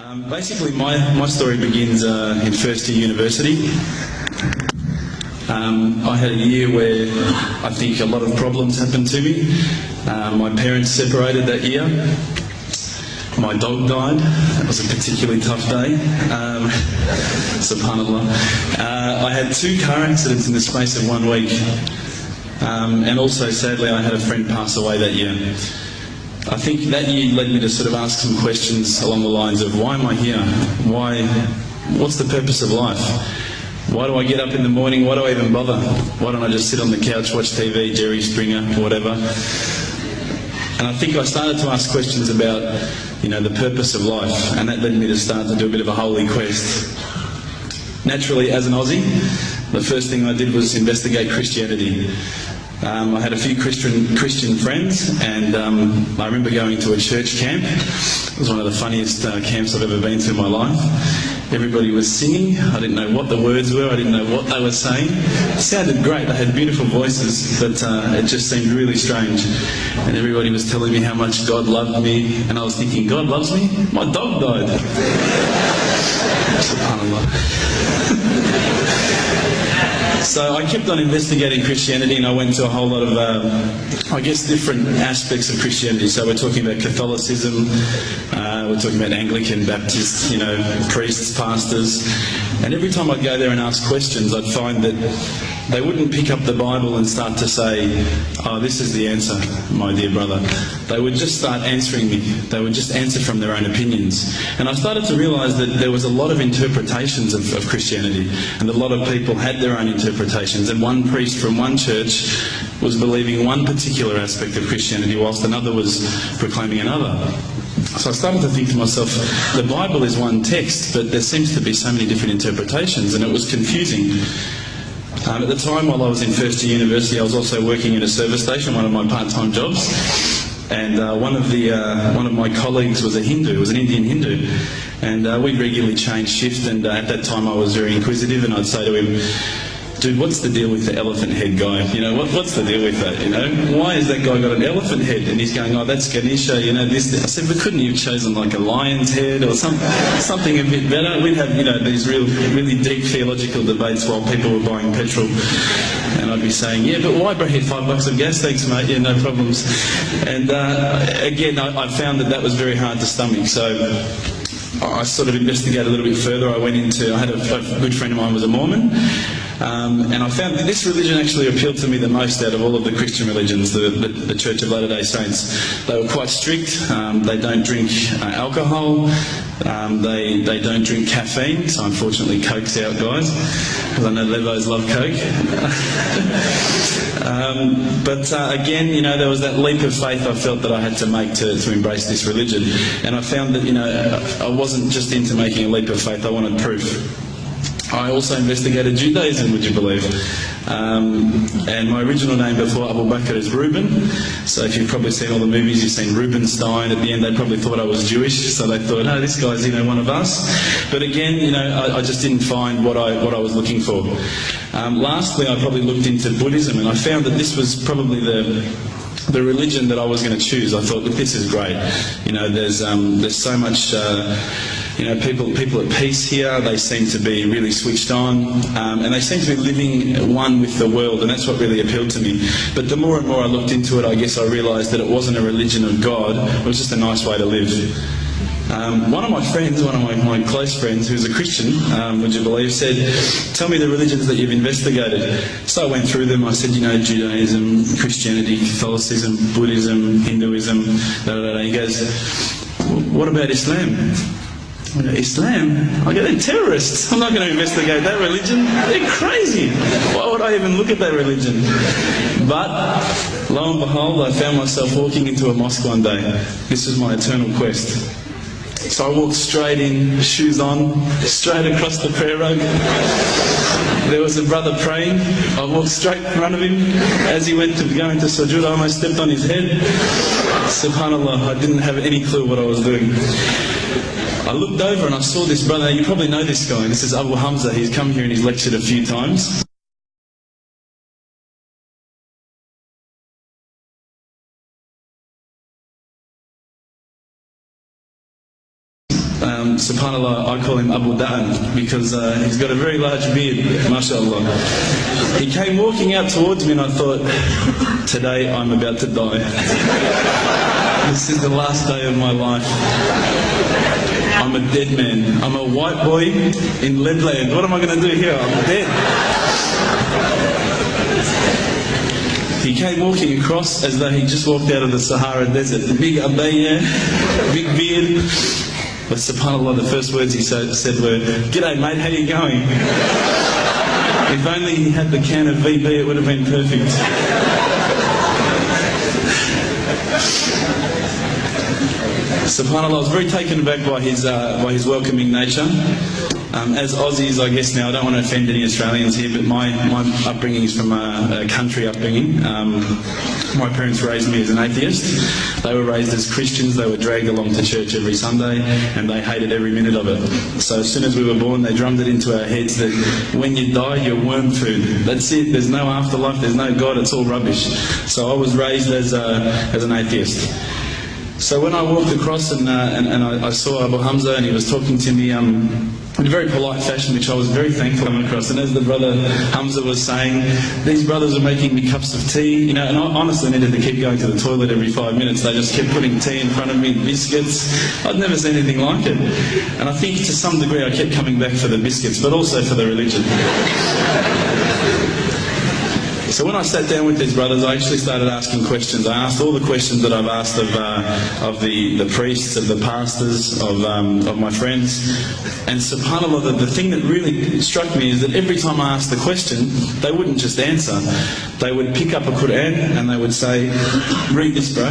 Basically, my story begins in first year university. I had a year where I think a lot of problems happened to me. My parents separated that year. My dog died. That was a particularly tough day. Subhanallah. I had 2 car accidents in the space of 1 week. And also, sadly, I had a friend pass away that year. I think that year led me to sort of ask some questions along the lines of, why am I here? What's the purpose of life? Why do I get up in the morning? Why do I even bother? Why don't I just sit on the couch, watch TV, Jerry Springer, whatever? And I think I started to ask questions about, the purpose of life, and that led me to start to do a bit of a holy quest. Naturally, as an Aussie, the first thing I did was investigate Christianity. I had a few Christian friends, and I remember going to a church camp. It was one of the funniest camps I've ever been to in my life. Everybody was singing. I didn't know what the words were. I didn't know what they were saying. It sounded great. They had beautiful voices, but it just seemed really strange. And everybody was telling me how much God loved me, and I was thinking, God loves me? My dog died. SubhanAllah. So I kept on investigating Christianity, and I went to a whole lot of, different aspects of Christianity. So we're talking about Catholicism, we're talking about Anglican, Baptist, priests, pastors. And every time I'd go there and ask questions, I'd find that they wouldn't pick up the Bible and start to say, oh, this is the answer, my dear brother. They would just start answering me. They would just answer from their own opinions. And I started to realise that there was a lot of interpretations of Christianity, and a lot of people had their own interpretations. And one priest from one church was believing one particular aspect of Christianity, whilst another was proclaiming another. So I started to think to myself, the Bible is one text, but there seems to be so many different interpretations, and it was confusing. At the time, while I was in first year university, I was also working at a service station, one of my part-time jobs. And one of my colleagues was a Hindu, was an Indian Hindu. And we'd regularly change shift, and at that time I was very inquisitive, and I'd say to him, dude, what's the deal with the elephant head guy? What's the deal with that? Why has that guy got an elephant head? And he's going, oh, that's Ganesha, this. I said, but couldn't you have chosen like a lion's head or something a bit better? We'd have, these really deep theological debates while people were buying petrol. And I'd be saying, yeah, but why bring $5 of gas? Thanks, mate. Yeah, no problems. And again, I found that was very hard to stomach. So I sort of investigated a little bit further. I had a good friend of mine was a Mormon. And I found that this religion actually appealed to me the most out of all of the Christian religions, the Church of Latter-day Saints. They were quite strict. They don't drink alcohol. They don't drink caffeine. So unfortunately, Coke's out, guys, because I know Levos love Coke. But again, there was that leap of faith I felt that I had to make to embrace this religion. And I found that, I wasn't just into making a leap of faith, I wanted proof. I also investigated Judaism, would you believe? And my original name before Abu Bakr is Reuben. So if you've probably seen all the movies, you've seen Reubenstein. At the end, they probably thought I was Jewish, so they thought, oh, this guy's one of us. But again, I just didn't find what I was looking for. Lastly, I probably looked into Buddhism, and I found that this was probably the religion that I was going to choose. I thought, look, this is great. There's so much. People at peace here. They seem to be really switched on, and they seem to be living one with the world, and that's what really appealed to me. But the more and more I looked into it, I guess I realised that it wasn't a religion of God. It was just a nice way to live. One of my friends, one of my close friends, who's a Christian, would you believe, said, tell me the religions that you've investigated. So I went through them. I said, Judaism, Christianity, Catholicism, Buddhism, Hinduism, He goes, what about Islam? Islam? I go, they're terrorists. I'm not going to investigate that religion. They're crazy. Why would I even look at that religion? But lo and behold, I found myself walking into a mosque one day. This is my eternal quest. So I walked straight in, shoes on, straight across the prayer rug. There was a brother praying. I walked straight in front of him. As he went to go into sujood, I almost stepped on his head. Subhanallah, I didn't have any clue what I was doing. I looked over and I saw this brother. You probably know this guy. This is Abu Hamza. He's come here and he's lectured a few times. subhanAllah, I call him Abu Da'an because he's got a very large beard, mashallah. He came walking out towards me and I thought, today I'm about to die. This is the last day of my life. I'm a dead man. I'm a white boy in Leadland. What am I going to do here? I'm dead. He came walking across as though he just walked out of the Sahara Desert. Big abaya, big beard. But subhanAllah, the first words he said were, "G'day mate, how you going?" If only he had the can of VB, it would have been perfect. SubhanAllah, I was very taken aback by his welcoming nature. As Aussies, I guess now, I don't want to offend any Australians here, but my upbringing is from a country upbringing. My parents raised me as an atheist. They were raised as Christians. They were dragged along to church every Sunday, and they hated every minute of it. So as soon as we were born, they drummed it into our heads that when you die, you're worm food. That's it. There's no afterlife. There's no God. It's all rubbish. So I was raised as an atheist. So when I walked across and I saw Abu Hamza and he was talking to me in a very polite fashion, which I was very thankful to come across. And as the brother Hamza was saying, these brothers are making me cups of tea, and I honestly needed to keep going to the toilet every 5 minutes. They just kept putting tea in front of me, biscuits. I'd never seen anything like it. And I think to some degree I kept coming back for the biscuits, but also for the religion. So when I sat down with these brothers, I actually started asking questions. I asked all the questions that I've asked of the priests, of the pastors, of my friends. And subhanAllah, the thing that really struck me is that every time I asked the question, they wouldn't just answer. They would pick up a Quran and they would say, "Read this, bro,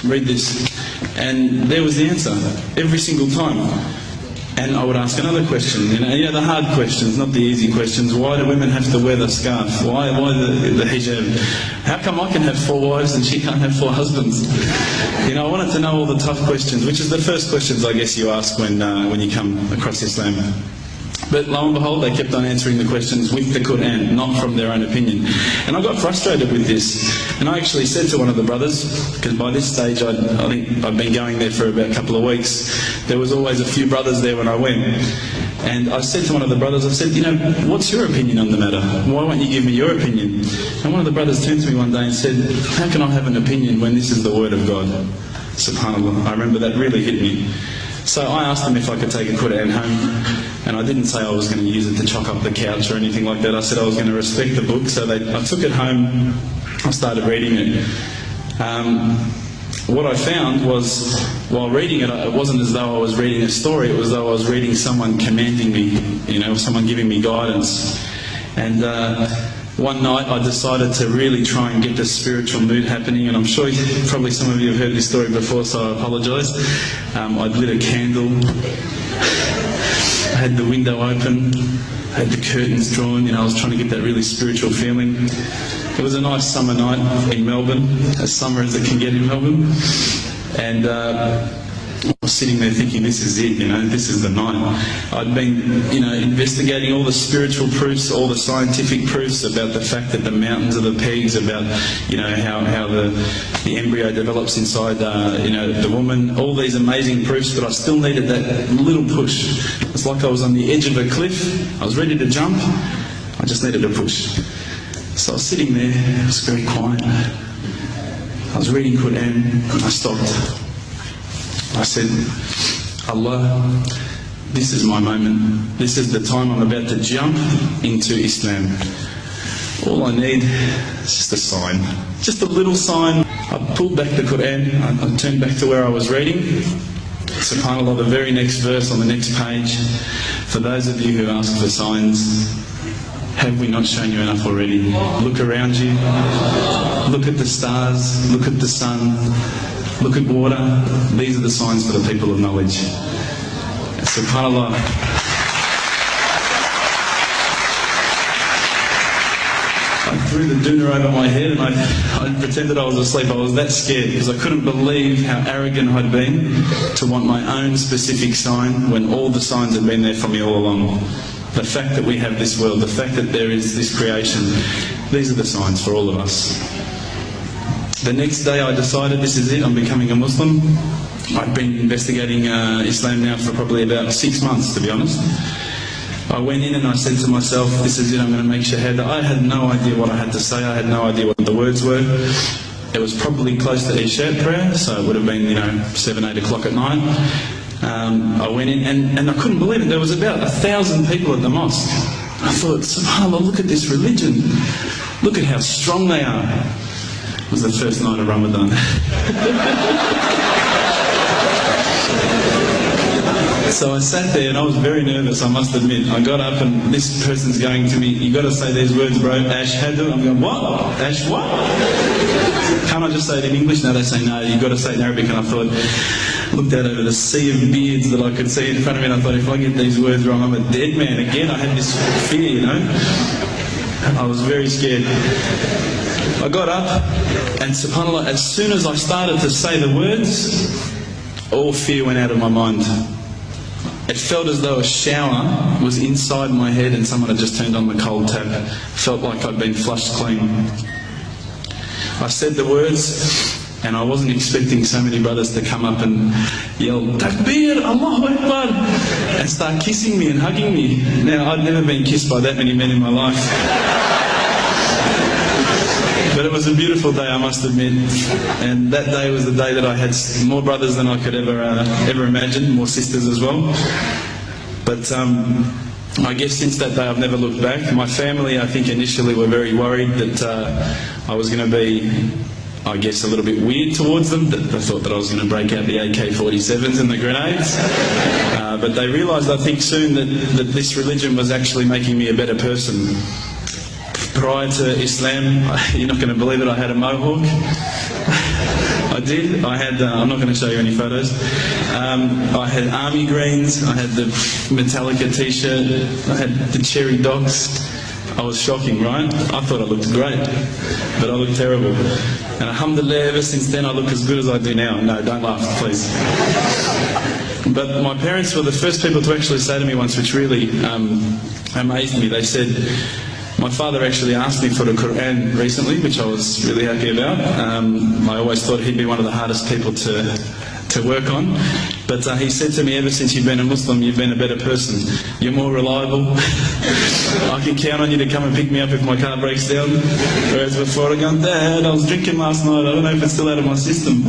read this." And there was the answer, every single time. And I would ask another question, the hard questions, not the easy questions. Why do women have to wear the scarf? Why the hijab? How come I can have 4 wives and she can't have 4 husbands? I wanted to know all the tough questions, which is the first questions I guess you ask when you come across Islam. But lo and behold, they kept on answering the questions with the Quran, not from their own opinion. And I got frustrated with this. And I actually said to one of the brothers, because by this stage I think I'd been going there for about a couple of weeks, there was always a few brothers there when I went. And I said to one of the brothers, I said, what's your opinion on the matter? Why won't you give me your opinion? And one of the brothers turned to me one day and said, how can I have an opinion when this is the word of God? SubhanAllah, I remember that really hit me. So I asked them if I could take a Quran home, and I didn't say I was going to use it to chalk up the couch or anything like that. I said I was going to respect the book, so I took it home, I started reading it. What I found was, while reading it, it wasn't as though I was reading a story, it was as though I was reading someone commanding me, someone giving me guidance. And one night I decided to really try and get the spiritual mood happening, and I'm sure probably some of you have heard this story before, so I apologise. I'd lit a candle, I had the window open, I had the curtains drawn, I was trying to get that really spiritual feeling. It was a nice summer night in Melbourne, as summer as it can get in Melbourne, and I was sitting there thinking, this is it, this is the night. I'd been, investigating all the spiritual proofs, all the scientific proofs about the fact that the mountains are the pegs, about, how the embryo develops inside, the woman, all these amazing proofs, but I still needed that little push. It's like I was on the edge of a cliff, I was ready to jump, I just needed a push. So I was sitting there, it was very quiet. I was reading Quran, I stopped. I said, Allah, this is my moment. This is the time I'm about to jump into Islam. All I need is just a sign. Just a little sign. I pulled back the Quran. I turned back to where I was reading. SubhanAllah, the very next verse on the next page. For those of you who ask for signs, have we not shown you enough already? Look around you. Look at the stars. Look at the sun. Look at water. These are the signs for the people of knowledge. SubhanAllah. I threw the doona over my head and I pretended I was asleep. I was that scared because I couldn't believe how arrogant I'd been to want my own specific sign when all the signs had been there for me all along. The fact that we have this world, the fact that there is this creation, these are the signs for all of us. The next day I decided, this is it, I'm becoming a Muslim. I've been investigating Islam now for probably about 6 months, to be honest. I went in and I said to myself, this is it, I'm going to make shahada. I had no idea what I had to say, I had no idea what the words were. It was probably close to Isha prayer, so it would have been, 7, 8 o'clock at night. I went in and I couldn't believe it. There was about 1,000 people at the mosque. I thought, subhanAllah, look at this religion. Look at how strong they are. It was the first night of Ramadan. So I sat there and I was very nervous, I must admit. I got up and this person's going to me, you got to say these words, bro, ashhadu. I'm going, what? Ash what? Can't I just say it in English? No, they say no, you've got to say it in Arabic. And I thought, looked out over the sea of beards that I could see in front of me, and I thought, if I get these words wrong, I'm a dead man again. I had this fear, I was very scared. I got up and subhanAllah, as soon as I started to say the words, all fear went out of my mind. It felt as though a shower was inside my head and someone had just turned on the cold tap. Felt like I'd been flushed clean. I said the words and I wasn't expecting so many brothers to come up and yell, Takbir, Allahu Akbar, and start kissing me and hugging me. Now, I'd never been kissed by that many men in my life. But it was a beautiful day, I must admit, and that day was the day that I had more brothers than I could ever imagine, more sisters as well. But I guess since that day I've never looked back. My family, I think, initially were very worried that I was going to be, I guess, a little bit weird towards them. That they thought that I was going to break out the AK-47s and the grenades. But they realised, I think, soon that this religion was actually making me a better person. Prior to Islam, you're not going to believe it, I had a mohawk. I did. I had, I'm not going to show you any photos. I had army greens, I had the Metallica t-shirt, I had the cherry dogs. I was shocking, right? I thought I looked great, but I looked terrible. And alhamdulillah, ever since then I look as good as I do now. No, don't laugh, please. But my parents were the first people to actually say to me once, which really amazed me. They said, my father actually asked me for the Quran recently, which I was really happy about. I always thought he'd be one of the hardest people to work on. But he said to me, ever since you've been a Muslim, you've been a better person. You're more reliable. I can count on you to come and pick me up if my car breaks down. Whereas before I go, Dad, I was drinking last night, I don't know if it's still out of my system.